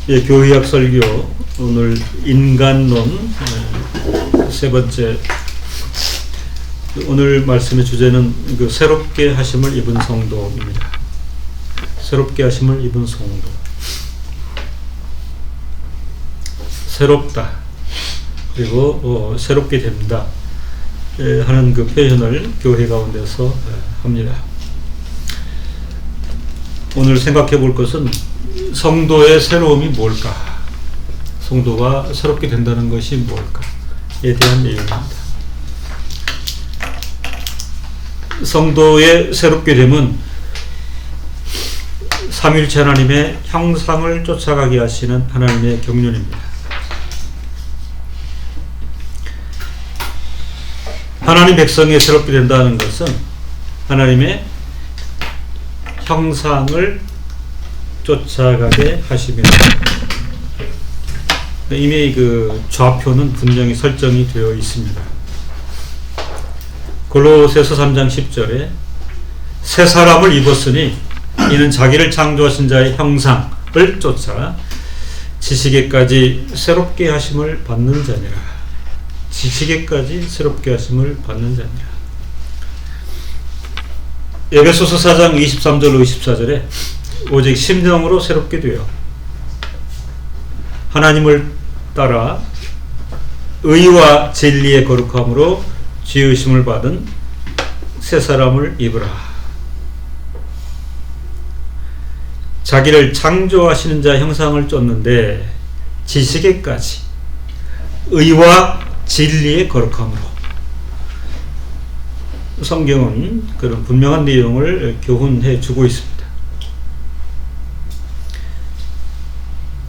예, 교의학 설교 오늘 인간론 세 번째. 오늘 말씀의 주제는 그 새롭게 하심을 입은 성도입니다. 새롭게 하심을 입은 성도. 새롭다. 그리고 새롭게 된다 하는 그 표현을 교회 가운데서 합니다. 오늘 생각해 볼 것은 성도의 새로움이 뭘까? 성도가 새롭게 된다는 것이 뭘까에 대한 내용입니다. 성도의 새롭게 됨은 삼위일체 하나님의 형상을 쫓아가게 하시는 하나님의 경륜입니다. 하나님 백성이 새롭게 된다는 것은 하나님의 형상을 쫓아가게 하십니다. 이미 그 좌표는 분명히 설정이 되어 있습니다. 골로새서 3장 10절에 새 사람을 입었으니 이는 자기를 창조하신 자의 형상을 쫓아 지식에까지 새롭게 하심을 받는 자니라. 지식에까지 새롭게 하심을 받는 자니라. 에베소서 4장 23절로 24절에 오직 심령으로 새롭게 되어 하나님을 따라 의와 진리의 거룩함으로 지으심을 받은 새 사람을 입으라. 자기를 창조하시는 자 형상을 쫓는데 지식에까지 의와 진리의 거룩함으로. 성경은 그런 분명한 내용을 교훈해 주고 있습니다.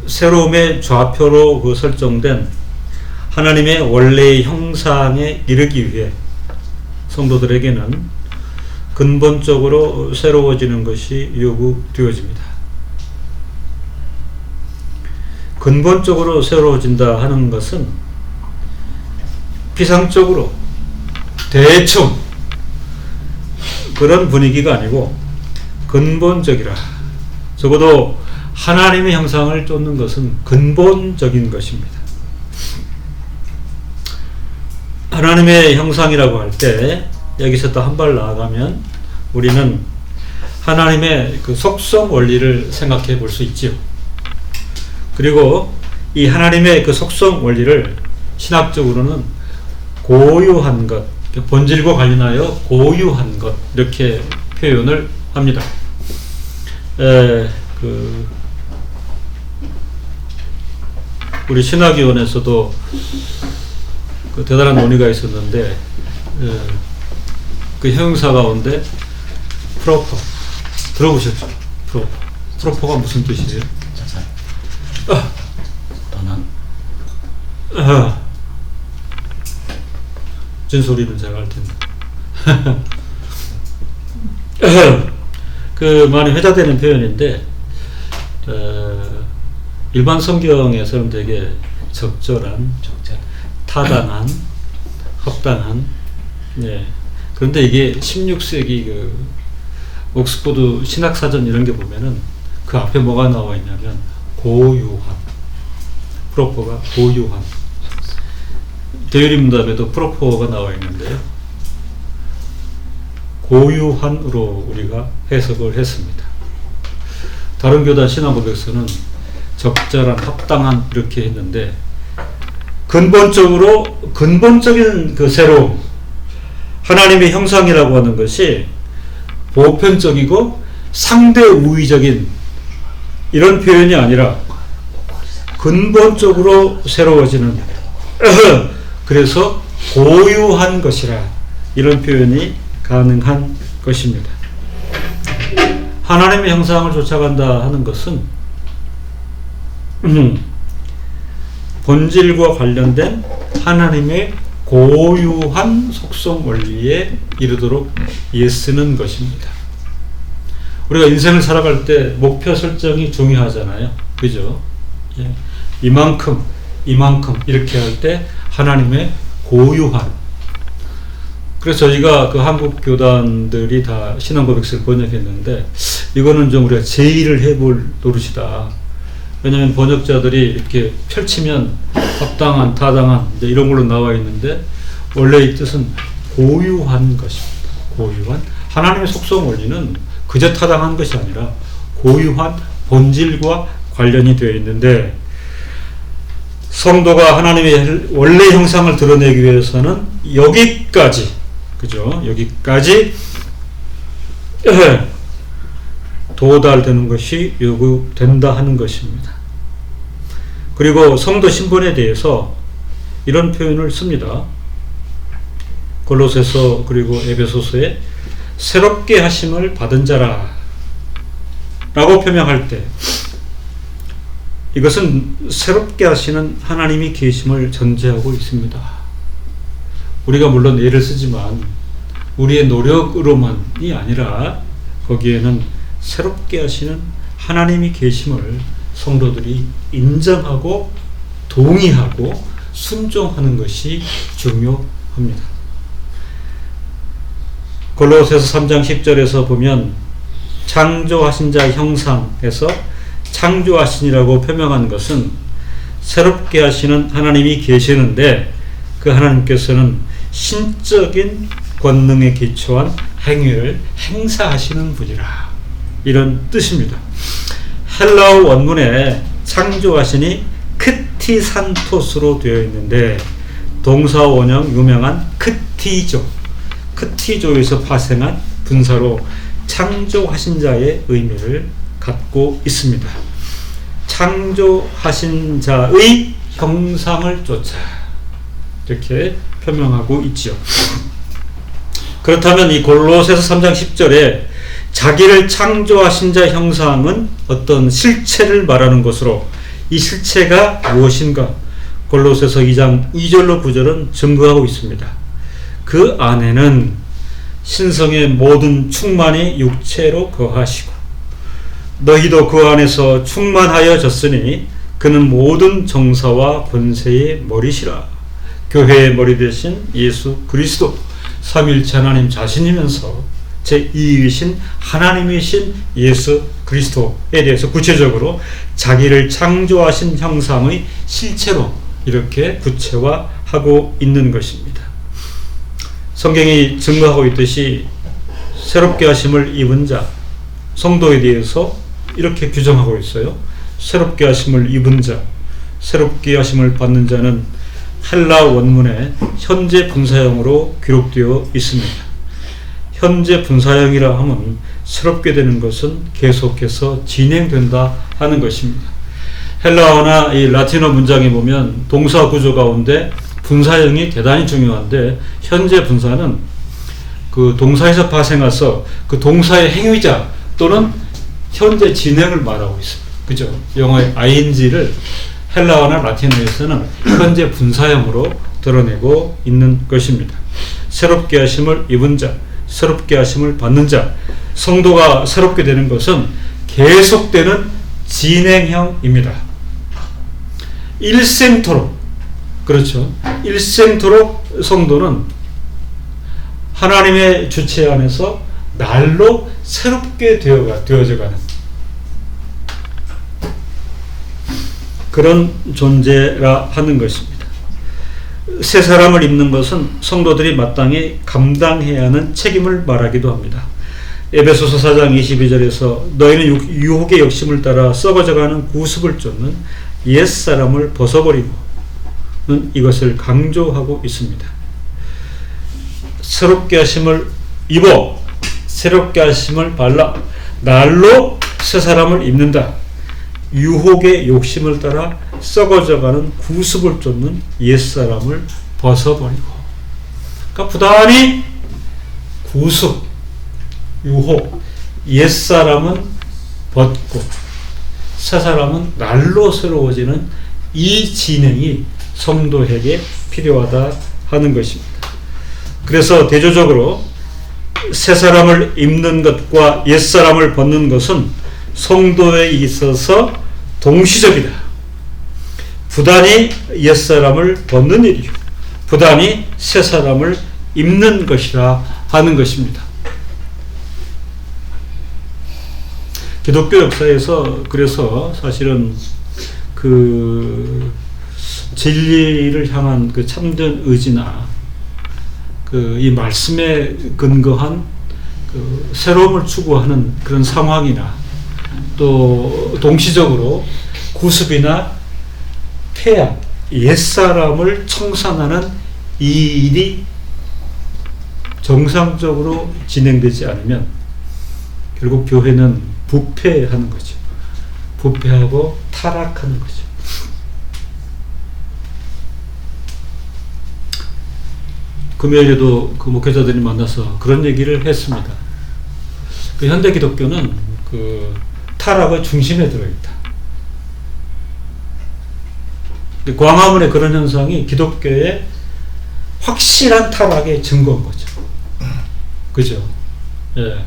새로움의 좌표로 그 설정된 하나님의 원래의 형상에 이르기 위해 성도들에게는 근본적으로 새로워지는 것이 요구되어집니다. 근본적으로 새로워진다 하는 것은 피상적으로 대충 그런 분위기가 아니고 근본적이라. 적어도 하나님의 형상을 쫓는 것은 근본적인 것입니다. 하나님의 형상이라고 할 때 여기서 또 한 발 나아가면 우리는 하나님의 그 속성 원리를 생각해 볼 수 있지요. 그리고 이 하나님의 그 속성 원리를 신학적으로는 고유한 것, 본질과 관련하여 고유한 것 이렇게 표현을 합니다. 우리 신학위원회에서도 그 대단한 논의가 있었는데 그 형용사 가운데 프로퍼 들어보셨죠? 프로퍼가 무슨 뜻이에요? 떠난 진소리는 제가 할 텐데 그 많이 회자되는 표현인데 일반 성경에서는 되게 적절한, 타당한, 합당한. 예. 그런데 이게 16세기 그 옥스포드 신학사전 이런 게 보면은 그 앞에 뭐가 나와 있냐면 고유한, 프로퍼가 고유한. 대유림문답에도 프로퍼가 나와 있는데요. 고유한으로 우리가 해석을 했습니다. 다른 교단 신학고백서는 적절한, 합당한 이렇게 했는데 근본적인 그 새로움, 하나님의 형상이라고 하는 것이 보편적이고 상대 우위적인 이런 표현이 아니라 근본적으로 새로워지는 그래서 고유한 것이라 이런 표현이 가능한 것입니다. 하나님의 형상을 쫓아간다 하는 것은 본질과 관련된 하나님의 고유한 속성 원리에 이르도록 애쓰는 것입니다. 우리가 인생을 살아갈 때 목표 설정이 중요하잖아요. 그죠? 예. 이만큼 이렇게 할 때 하나님의 고유한. 그래서 저희가 그 한국 교단들이 다 신앙고백서를 번역했는데 이거는 좀 우리가 제의를 해볼 노릇이다. 왜냐하면 번역자들이 이렇게 펼치면 합당한, 타당한 이제 이런 걸로 나와 있는데 원래 이 뜻은 고유한 것입니다. 고유한 하나님의 속성 원리는 그저 타당한 것이 아니라 고유한 본질과 관련이 되어 있는데 성도가 하나님의 원래 형상을 드러내기 위해서는 여기까지, 그죠? 여기까지 도달되는 것이 요구된다 하는 것입니다. 그리고 성도 신분에 대해서 이런 표현을 씁니다. 골로새서 그리고 에베소서에 새롭게 하심을 받은 자라 라고 표명할 때 이것은 새롭게 하시는 하나님이 계심을 전제하고 있습니다. 우리가 물론 예를 쓰지만 우리의 노력으로만이 아니라 거기에는 새롭게 하시는 하나님이 계심을 성도들이 인정하고 동의하고 순종하는 것이 중요합니다. 골로새서 3장 10절에서 보면 창조하신 자 형상에서 창조하신이라고 표명한 것은 새롭게 하시는 하나님이 계시는데 그 하나님께서는 신적인 권능에 기초한 행위를 행사하시는 분이라 이런 뜻입니다. 헬라어 원문에 창조하신이 크티산토스로 되어 있는데 동사 원형 유명한 크티조, 크티조에서 파생한 분사로 창조하신 자의 의미를 갖고 있습니다. 창조하신 자의 형상을 쫓아 이렇게 표명하고 있죠. 그렇다면 이 골로새서 3장 10절에 자기를 창조하신 자 형상은 어떤 실체를 말하는 것으로 이 실체가 무엇인가 골로새서 2장 2절로 9절은 증거하고 있습니다. 그 안에는 신성의 모든 충만이 육체로 거하시고 너희도 그 안에서 충만하여졌으니 그는 모든 정사와 권세의 머리시라. 교회의 머리 되신 예수 그리스도 삼위일체 하나님 자신이면서 제2위신 하나님이신 예수 그리스도에 대해서 구체적으로 자기를 창조하신 형상의 실체로 이렇게 구체화하고 있는 것입니다. 성경이 증거하고 있듯이 새롭게 하심을 입은 자, 성도에 대해서 이렇게 규정하고 있어요. 새롭게 하심을 입은 자, 새롭게 하심을 받는 자는 헬라 원문에 현재 분사형으로 기록되어 있습니다. 현재 분사형이라 하면 새롭게 되는 것은 계속해서 진행된다 하는 것입니다. 헬라어나 이 라틴어 문장에 보면 동사 구조 가운데 분사형이 대단히 중요한데 현재 분사는 그 동사에서 파생해서 그 동사의 행위자 또는 현재 진행을 말하고 있습니다. 그죠? 영어의 ing를 헬라어나 라틴어에서는 현재 분사형으로 드러내고 있는 것입니다. 새롭게 하심을 입은 자, 새롭게 하심을 받는 자, 성도가 새롭게 되는 것은 계속되는 진행형입니다. 일생토록, 그렇죠. 일생토록 성도는 하나님의 주체 안에서 날로 새롭게 되어져가는 그런 존재라 하는 것입니다. 새 사람을 입는 것은 성도들이 마땅히 감당해야 하는 책임을 말하기도 합니다. 에베소서 4장 22절에서 너희는 유혹의 욕심을 따라 썩어져가는 구습을 쫓는 옛사람을 벗어버리고 이것을 강조하고 있습니다. 새롭게 하심을 입어 새롭게 하심을 발라 날로 새 사람을 입는다. 유혹의 욕심을 따라 썩어져가는 구습을 쫓는 옛사람을 벗어버리고, 그러니까 부단히 구습, 유혹, 옛사람은 벗고 새 사람은 날로 새로워지는 이 진행이 성도에게 필요하다 하는 것입니다. 그래서 대조적으로 새 사람을 입는 것과 옛 사람을 벗는 것은 성도에 있어서 동시적이다. 부단히 옛 사람을 벗는 일이요, 부단히 새 사람을 입는 것이라 하는 것입니다. 기독교 역사에서 그래서 사실은 그 진리를 향한 그 참된 의지나 그 이 말씀에 근거한 그 새로움을 추구하는 그런 상황이나 또 동시적으로 구습이나 폐악, 옛사람을 청산하는 이 일이 정상적으로 진행되지 않으면 결국 교회는 부패하는 거죠. 부패하고 타락하는 거죠. 금요일에도 그 목회자들이 만나서 그런 얘기를 했습니다. 그 현대 기독교는 그 타락의 중심에 들어있다. 광화문의 그런 현상이 기독교의 확실한 타락의 증거인 거죠. 그죠? 예.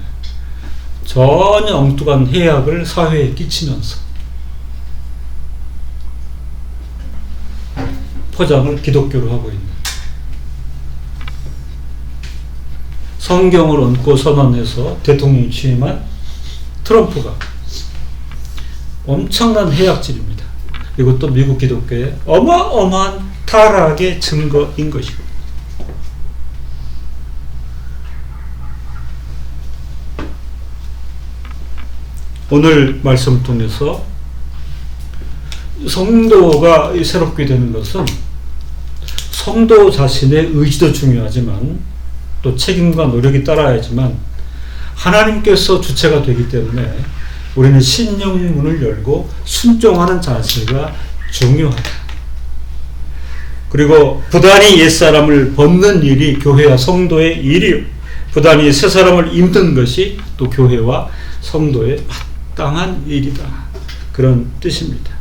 전혀 엉뚱한 해악을 사회에 끼치면서 포장을 기독교로 하고 있는, 성경을 얹고 선언해서 대통령 취임한 트럼프가 엄청난 해악질입니다. 이것도 미국 기독교의 어마어마한 타락의 증거인 것이고, 오늘 말씀을 통해서 성도가 새롭게 되는 것은 성도 자신의 의지도 중요하지만 또 책임과 노력이 따라야지만 하나님께서 주체가 되기 때문에 우리는 신령문을 열고 순종하는 자세가 중요하다. 그리고 부단히 옛사람을 벗는 일이 교회와 성도의 일이요, 부단히 새사람을 입는 것이 또 교회와 성도의 마땅한 일이다. 그런 뜻입니다.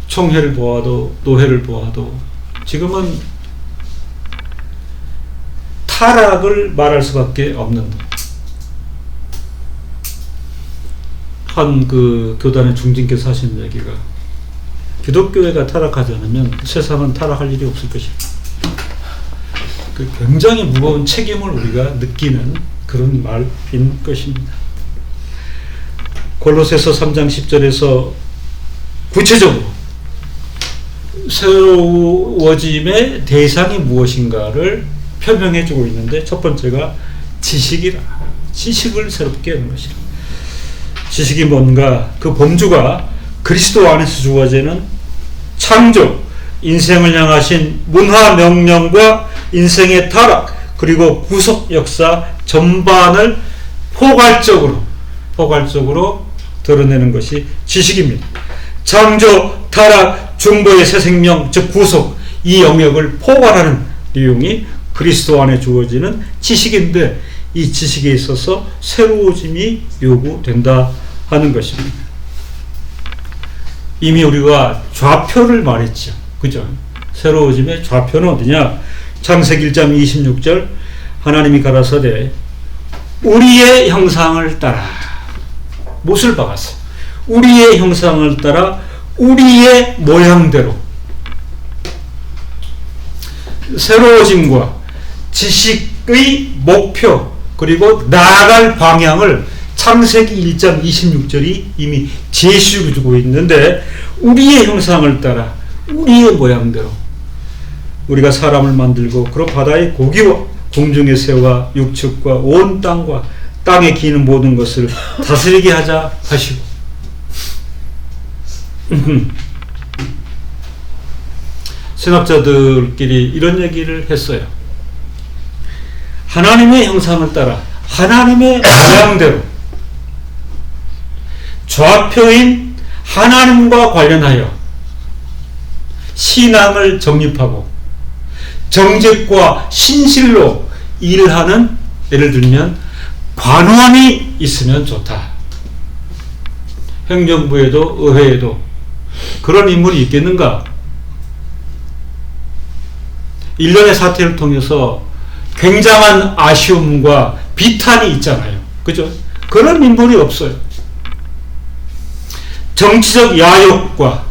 총회를 보아도 노회를 보아도 지금은 타락을 말할 수밖에 없는, 한 그 교단의 중진께서 하신 얘기가, 기독교회가 타락하지 않으면 세상은 타락할 일이 없을 것이다. 그 굉장히 무거운 책임을 우리가 느끼는 그런 말인 것입니다. 골로새서 3장 10절에서 구체적으로 새로워짐의 대상이 무엇인가를 표명해 주고 있는데, 첫 번째가 지식이라. 지식을 새롭게 하는 것이라. 지식이 뭔가? 그 범주가 그리스도 안에서 주어지는 창조, 인생을 향하신 문화 명령과 인생의 타락, 그리고 구속 역사 전반을 포괄적으로 드러내는 것이 지식입니다. 창조, 타락, 중보의 새 생명, 즉 구속, 이 영역을 포괄하는 내용이 그리스도 안에 주어지는 지식인데, 이 지식에 있어서 새로워짐이 요구된다 하는 것입니다. 이미 우리가 좌표를 말했죠. 그죠? 새로워짐의 좌표는 어디냐? 창세기 1장 26절, 하나님이 가라사대 우리의 형상을 따라, 못을 박았어요. 우리의 형상을 따라 우리의 모양대로. 새로워짐과 지식의 목표 그리고 나아갈 방향을 창세기 1장 26절이 이미 제시해주고 있는데, 우리의 형상을 따라 우리의 모양대로 우리가 사람을 만들고 그런 바다의 고기와 공중의 새와 육축과 온 땅과 땅에 기는 모든 것을 다스리게 하자 하시고, 신학자들끼리 이런 얘기를 했어요. 하나님의 형상을 따라 하나님의 모양대로 좌표인 하나님과 관련하여 신앙을 정립하고 정직과 신실로 일을 하는, 예를 들면 관원이 있으면 좋다. 행정부에도 의회에도 그런 인물이 있겠는가? 일련의 사태를 통해서 굉장한 아쉬움과 비탄이 있잖아요. 그죠? 그런 인물이 없어요. 정치적 야욕과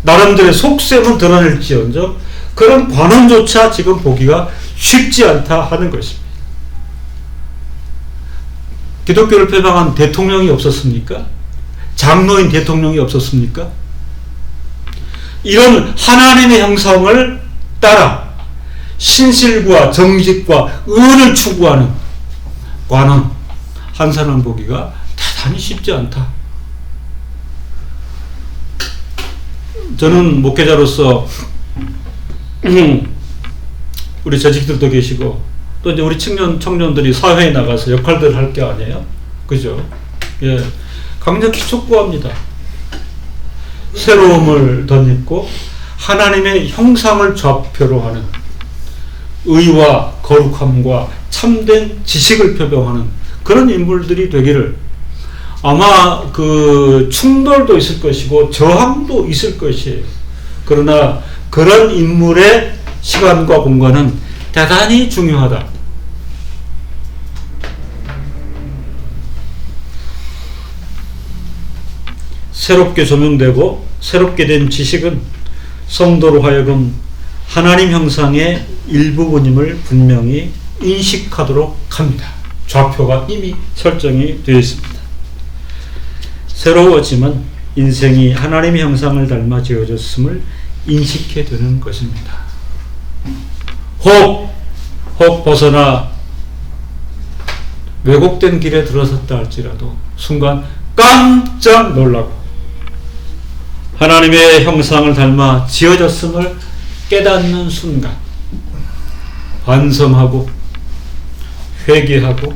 나름대로의 속셈은 드러낼지언정 그런 관원조차 지금 보기가 쉽지 않다 하는 것입니다. 기독교를 표방한 대통령이 없었습니까? 장로인 대통령이 없었습니까? 이런 하나님의 형상을 따라 신실과 정직과 의를 추구하는 관원 한 사람 보기가 대단히 쉽지 않다. 저는 목회자로서 우리 재직들도 계시고 또 이제 우리 청년들이 사회에 나가서 역할들을 할 게 아니에요. 그죠? 예. 강력히 촉구합니다. 새로움을 덧입고 하나님의 형상을 좌표로 하는 의와 거룩함과 참된 지식을 표명하는 그런 인물들이 되기를. 아마 그 충돌도 있을 것이고 저항도 있을 것이에요. 그러나 그런 인물의 시간과 공간은 대단히 중요하다. 새롭게 조명되고 새롭게 된 지식은 성도로 하여금 하나님 형상의 일부분임을 분명히 인식하도록 합니다. 좌표가 이미 설정이 되어 있습니다. 새로워지면 인생이 하나님의 형상을 닮아 지어졌음을 인식해 두는 것입니다. 혹 벗어나 왜곡된 길에 들어섰다 할지라도 순간 깜짝 놀라고 하나님의 형상을 닮아 지어졌음을 깨닫는 순간 반성하고 회개하고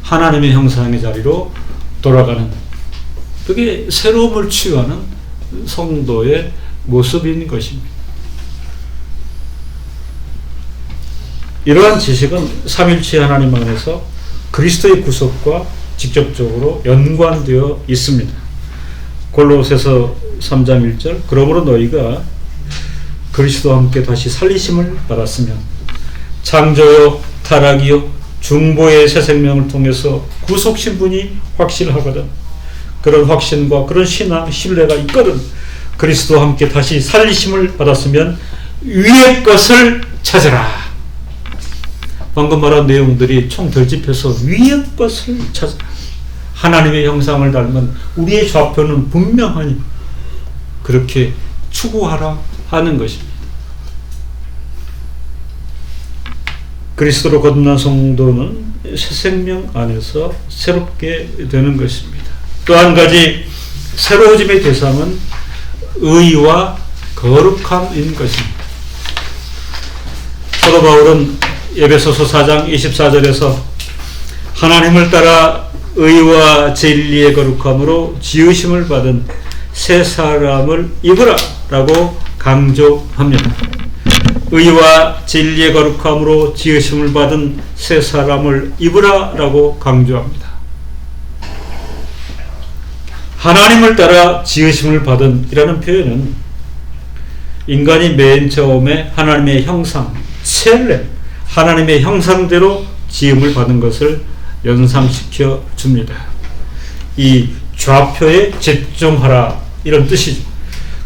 하나님의 형상의 자리로 돌아가는, 그게 새로움을 취하는 성도의 모습인 것입니다. 이러한 지식은 삼일체 하나님 안에서 그리스도의 구속과 직접적으로 연관되어 있습니다. 골로새서 3장 1절, 그러므로 너희가 그리스도와 함께 다시 살리심을 받았으면 창조요 타락이요 중보의 새 생명을 통해서 구속 신분이 확실하거든. 그런 확신과 그런 신앙 신뢰가 있거든. 그리스도와 함께 다시 살리심을 받았으면 위의 것을 찾아라. 방금 말한 내용들이 총 결집해서 위의 것을 찾아라. 하나님의 형상을 닮은 우리의 좌표는 분명하니 그렇게 추구하라 하는 것입니다. 그리스도로 거듭난 성도는 새 생명 안에서 새롭게 되는 것입니다. 또 한 가지 새로워짐의 대상은 의와 거룩함인 것입니다. 사도 바울은 에베소서 4장 24절에서 하나님을 따라 의와 진리의 거룩함으로 지으심을 받은 새 사람을 입으라 라고 강조합니다. 의와 진리의 거룩함으로 지으심을 받은 새 사람을 입으라 라고 강조합니다. 하나님을 따라 지으심을 받은 이라는 표현은 인간이 맨 처음에 하나님의 형상, 첼렘, 하나님의 형상대로 지음을 받은 것을 연상시켜 줍니다. 이 좌표에 집중하라 이런 뜻이죠.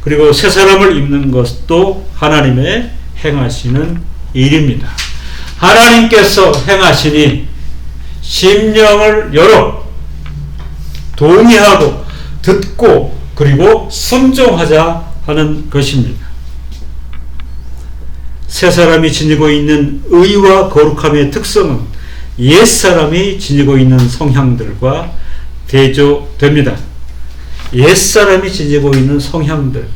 그리고 새 사람을 입는 것도 하나님의 행하시는 일입니다. 하나님께서 행하시니 심령을 열어 동의하고 듣고 그리고 순종하자 하는 것입니다. 새 사람이 지니고 있는 의와 거룩함의 특성은 옛 사람이 지니고 있는 성향들과 대조됩니다. 옛 사람이 지니고 있는 성향들,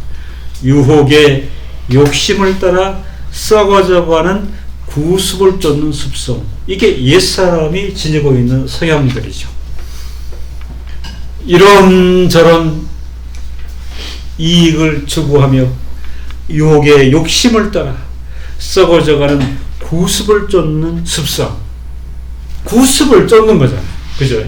유혹의 욕심을 따라 썩어져가는 구습을 쫓는 습성, 이게 옛 사람이 지니고 있는 성향들이죠. 이런저런 이익을 추구하며 유혹의 욕심을 따라 썩어져가는 구습을 쫓는 습성. 구습을 쫓는 거잖아요. 그죠?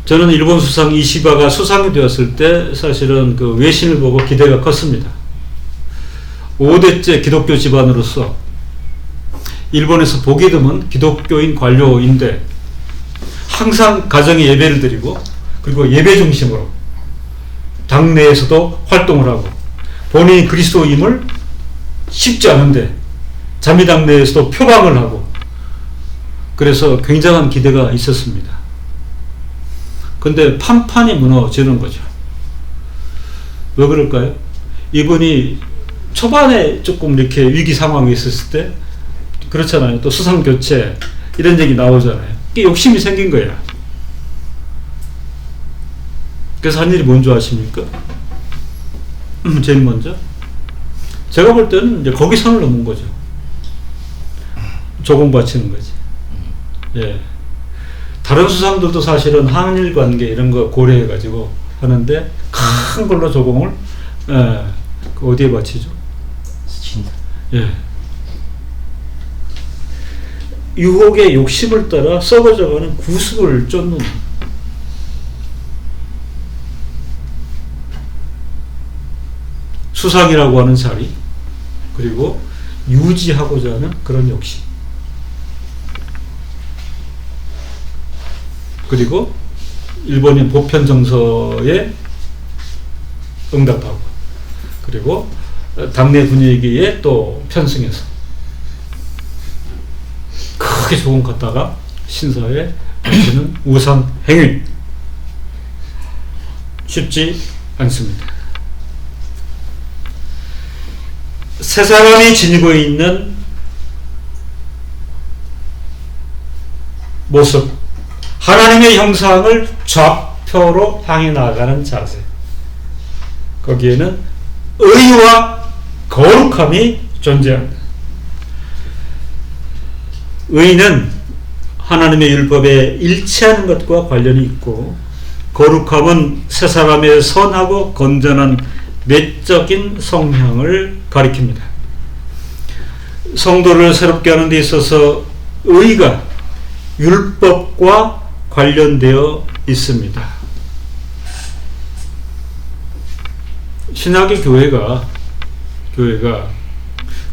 저는 일본 수상 이시바가 수상이 되었을 때 사실은 그 외신을 보고 기대가 컸습니다. 5대째 기독교 집안으로서 일본에서 보기 드문 기독교인 관료인데 항상 가정에 예배를 드리고 그리고 예배 중심으로 당내에서도 활동을 하고 본인이 그리스도임을 쉽지 않은데 자미당 내에서도 표방을 하고 그래서 굉장한 기대가 있었습니다. 근데 판판이 무너지는 거죠. 왜 그럴까요? 이분이 초반에 조금 이렇게 위기 상황이 있었을 때 그렇잖아요. 또 수상 교체 이런 얘기 나오잖아요. 이게 욕심이 생긴 거야. 그래서 한 일이 뭔지 아십니까? 제일 먼저 제가 볼 때는 이제 거기 선을 넘은 거죠. 조공 바치는 거지. 예. 다른 수상들도 사실은 한일 관계 이런 거 고려해 가지고 하는데 큰 걸로 조공을 그 어디에 바치죠? 예. 유혹의 욕심을 따라 썩어져가는 구습을 쫓는 수상이라고 하는 자리, 그리고 유지하고자 하는 그런 욕심, 그리고 일본인 보편 정서에 응답하고, 그리고 당내 분위기에 또 편승해서 크게 조금 갔다가 신사에 바치는 우상 행위, 쉽지 않습니다. 세 사람이 지니고 있는 모습, 하나님의 형상을 좌표로 향해 나가는 자세, 거기에는 의와 거룩함이 존재합니다. 의는 하나님의 율법에 일치하는 것과 관련이 있고, 거룩함은 세 사람의 선하고 건전한 내적인 성향을 가리킵니다. 성도를 새롭게 하는 데 있어서 의가 율법과 관련되어 있습니다. 신약의 교회가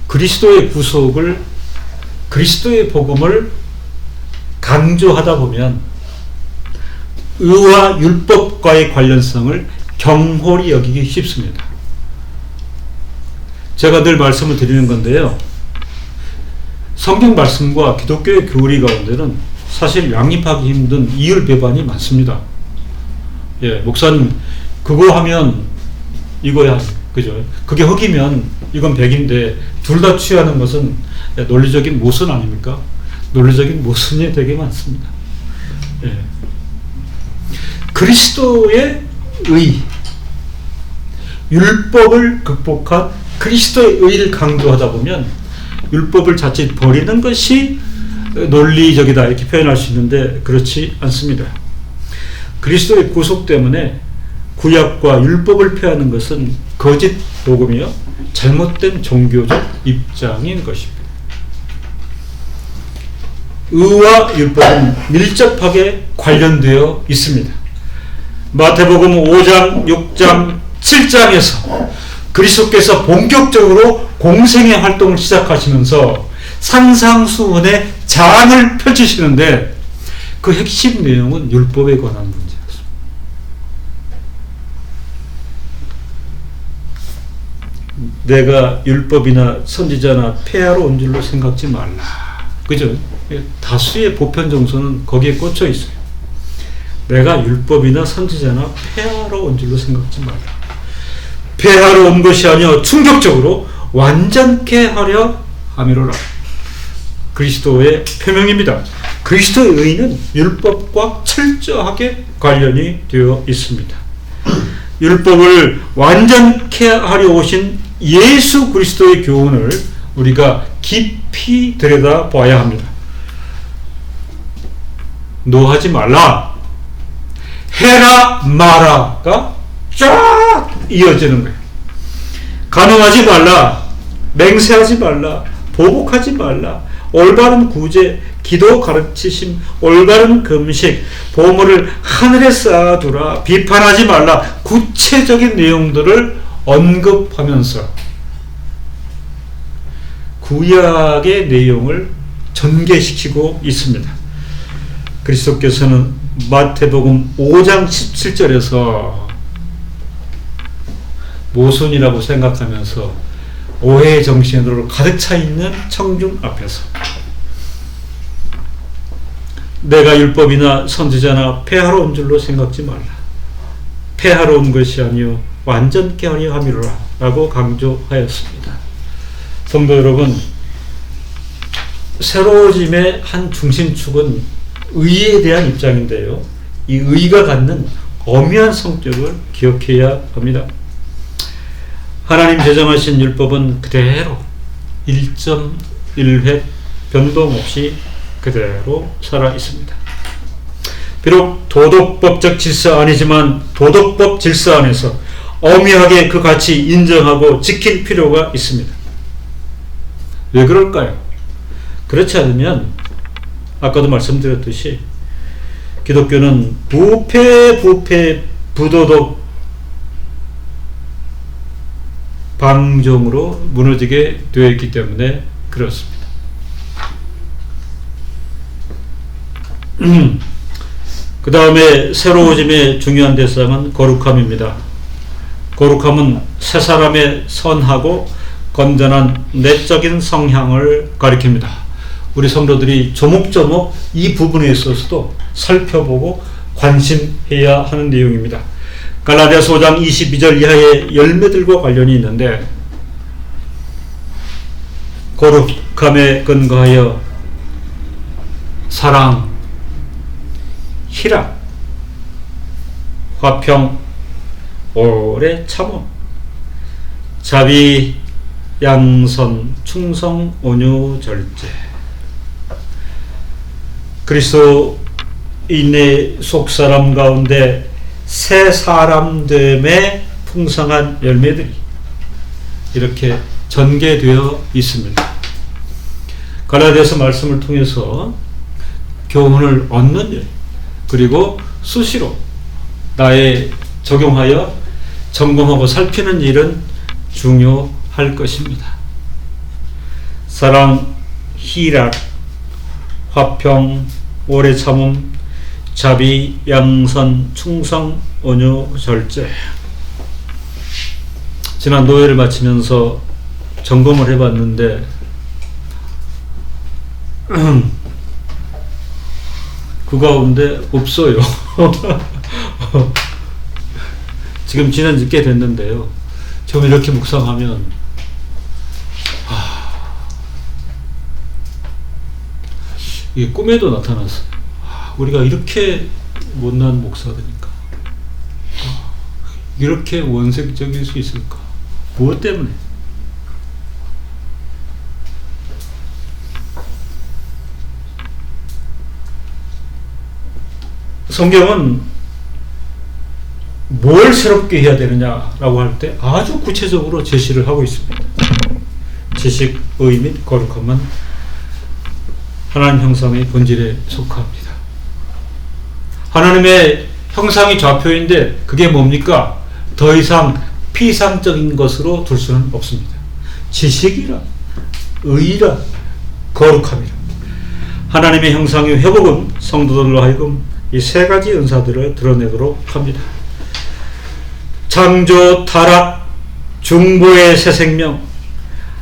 그리스도의 구속을, 그리스도의 복음을 강조하다 보면 의와 율법과의 관련성을 경홀히 여기기 쉽습니다. 제가 늘 말씀을 드리는 건데요, 성경 말씀과 기독교의 교리 가운데는 사실 양립하기 힘든 이율배반이 많습니다. 예, 목사님 그거 하면 이거야, 그죠? 그게 흑이면 이건 백인데 둘 다 취하는 것은 논리적인 모순 아닙니까? 논리적인 모순이 되게 많습니다. 예. 그리스도의 의, 율법을 극복한 그리스도의 의를 강조하다 보면 율법을 자칫 버리는 것이 논리적이다 이렇게 표현할 수 있는데 그렇지 않습니다. 그리스도의 구속 때문에 구약과 율법을 폐하는 것은 거짓 복음이요, 잘못된 종교적 입장인 것입니다. 의와 율법은 밀접하게 관련되어 있습니다. 마태복음 5장, 6장, 7장에서 그리스도께서 본격적으로 공생의 활동을 시작하시면서 산상수훈의 장을 펼치시는데 그 핵심 내용은 율법에 관한 문제였습니다. 내가 율법이나 선지자나 폐하러 온 줄로 생각지 말라. 그죠? 다수의 보편 정서는 거기에 꽂혀 있어요. 내가 율법이나 선지자나 폐하러 온 줄로 생각지 말라. 폐하러 온 것이 아니여 충격적으로 완전케 하려 함이로라. 그리스도의 표명입니다. 그리스도의 의는 율법과 철저하게 관련이 되어 있습니다. 율법을 완전케 하려 오신 예수 그리스도의 교훈을 우리가 깊이 들여다봐야 합니다. 노하지 말라, 해라 마라가 쫙 이어지는 거예요. 간음하지 말라, 맹세하지 말라, 보복하지 말라, 올바른 구제, 기도 가르치심, 올바른 금식, 보물을 하늘에 쌓아두라, 비판하지 말라, 구체적인 내용들을 언급하면서 구약의 내용을 전개시키고 있습니다. 그리스도께서는 마태복음 5장 17절에서 모순이라고 생각하면서 오해의 정신으로 가득 차 있는 청중 앞에서 내가 율법이나 선지자나 폐하러 온 줄로 생각지 말라. 폐하러 온 것이 아니요 완전케 하려 함이로라 라고 강조하였습니다. 성도 여러분, 새로워짐의 한 중심축은 의에 대한 입장인데요, 이 의가 갖는 엄연한 성격을 기억해야 합니다. 하나님 제정하신 율법은 그대로 1.1획 변동 없이 그대로 살아 있습니다. 비록 도덕법적 질서 아니지만 도덕법 질서 안에서 엄밀하게 그 가치 인정하고 지킬 필요가 있습니다. 왜 그럴까요? 그렇지 않으면 아까도 말씀드렸듯이 기독교는 부패 부도덕 방종으로 무너지게 되어 있기 때문에 그렇습니다. 그 다음에 새로워짐의 중요한 대상은 거룩함입니다. 거룩함은 새 사람의 선하고 건전한 내적인 성향을 가리킵니다. 우리 성도들이 조목조목 이 부분에 있어서도 살펴보고 관심해야 하는 내용입니다. 갈라디아서 5장 22절 이하의 열매들과 관련이 있는데, 거룩함에 근거하여 사랑, 희락, 화평, 오래 참음, 자비, 양선, 충성, 온유, 절제. 그리스도인의 속사람 가운데 새 사람됨의 풍성한 열매들이 이렇게 전개되어 있습니다. 갈라디아서 말씀을 통해서 교훈을 얻는 일, 그리고 수시로 나에 적용하여 점검하고 살피는 일은 중요할 것입니다. 사랑, 희락, 화평, 오래 참음, 자비, 양선, 충성, 온유, 절제. 지난 노예를 마치면서 점검을 해봤는데 그 가운데 없어요. 지금 지난 지 꽤 됐는데요, 처음 이렇게 묵상하면 이게 꿈에도 나타났어요. 우리가 이렇게 못난 목사들인가? 이렇게 원색적일 수 있을까? 무엇 때문에? 성경은 뭘 새롭게 해야 되느냐라고 할 때 아주 구체적으로 제시를 하고 있습니다. 지식, 의 및 거룩함은 하나님 형상의 본질에 속합니다. 하나님의 형상이 좌표인데 그게 뭡니까? 더 이상 피상적인 것으로 둘 수는 없습니다. 지식이라, 의라, 거룩함이라. 하나님의 형상의 회복은 성도들로 하여금 이 세 가지 은사들을 드러내도록 합니다. 창조, 타락, 중보의 새 생명,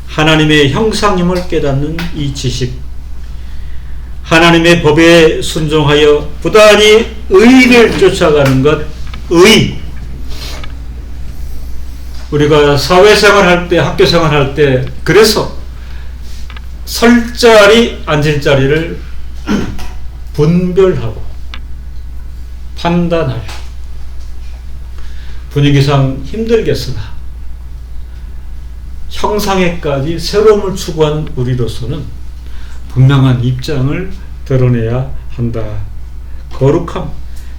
하나님의 형상임을 깨닫는 이 지식, 하나님의 법에 순종하여 부단히 의를 쫓아가는 것, 의. 우리가 사회생활 할 때, 학교생활 할 때, 그래서 설 자리, 앉을 자리를 분별하고 판단하여 분위기상 힘들겠으나 형상에까지 새로움을 추구한 우리로서는 분명한 입장을 드러내야 한다. 거룩함,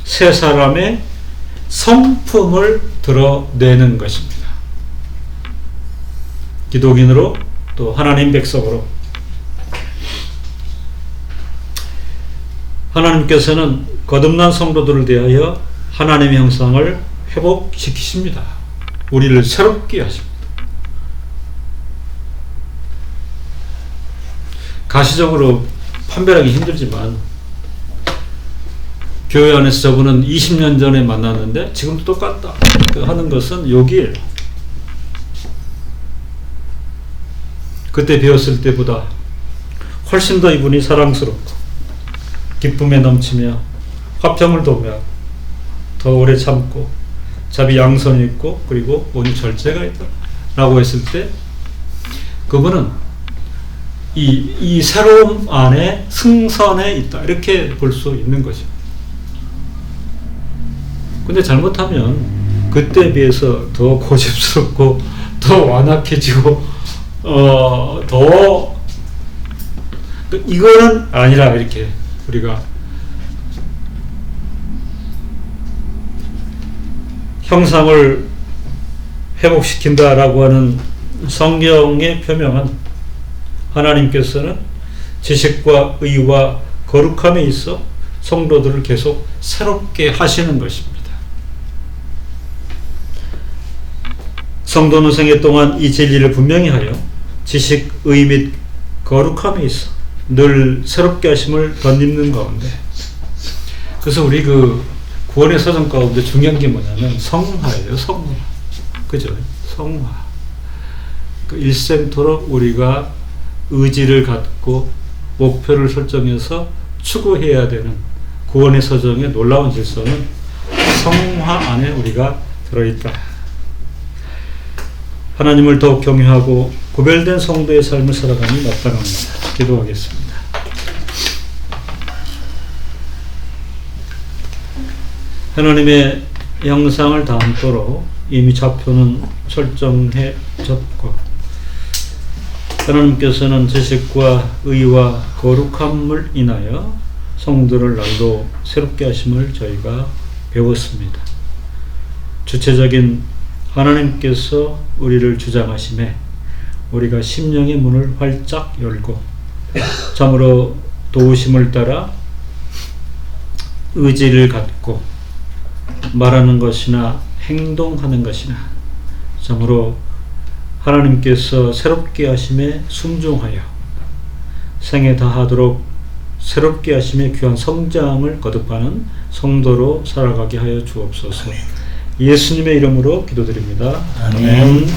새 사람의 성품을 드러내는 것입니다. 기독인으로 또 하나님 백성으로 하나님께서는 거듭난 성도들을 대하여 하나님의 형상을 회복시키십니다. 우리를 새롭게 하십니다. 가시적으로 판별하기 힘들지만 교회 안에서 저분은 20년 전에 만났는데 지금도 똑같다 하는 것은 여기에요. 그때 배웠을 때보다 훨씬 더 이분이 사랑스럽고 기쁨에 넘치며 화평을 도모하고 더 오래 참고 자비 양선이 있고 그리고 온유 절제가 있다 라고 했을 때 그분은 이 새로움 안에 승선에 있다 이렇게 볼 수 있는 거죠. 근데 잘못하면 그때에 비해서 더 고집스럽고 더 완악해지고 더 이거는 아니라 이렇게 우리가 형상을 회복시킨다라고 하는 성경의 표명은 하나님께서는 지식과 의와 거룩함에 있어 성도들을 계속 새롭게 하시는 것입니다. 성도는 생애 동안 이 진리를 분명히 하여 지식, 의 및 거룩함에 있어 늘 새롭게 하심을 덧입는 가운데 그래서 우리 그 구원의 사정 가운데 중요한 게 뭐냐면 성화예요. 성화. 그죠? 성화. 그 일생토록 우리가 의지를 갖고 목표를 설정해서 추구해야 되는 구원의 서정의 놀라운 질서는 성화 안에 우리가 들어있다. 하나님을 더욱 경외하고 구별된 성도의 삶을 살아가니 마땅합니다. 기도하겠습니다. 하나님의 형상을 담도록 이미 좌표는 설정해졌고 하나님께서는 지식과 의와 거룩함을 인하여 성도를 날로 새롭게 하심을 저희가 배웠습니다. 주체적인 하나님께서 우리를 주장하심에 우리가 심령의 문을 활짝 열고 참으로 도우심을 따라 의지를 갖고 말하는 것이나 행동하는 것이나 참으로 하나님께서 새롭게 하심에 순종하여 생에 다하도록 새롭게 하심의 귀한 성장을 거듭하는 성도로 살아가게 하여 주옵소서. 예수님의 이름으로 기도드립니다. 아멘.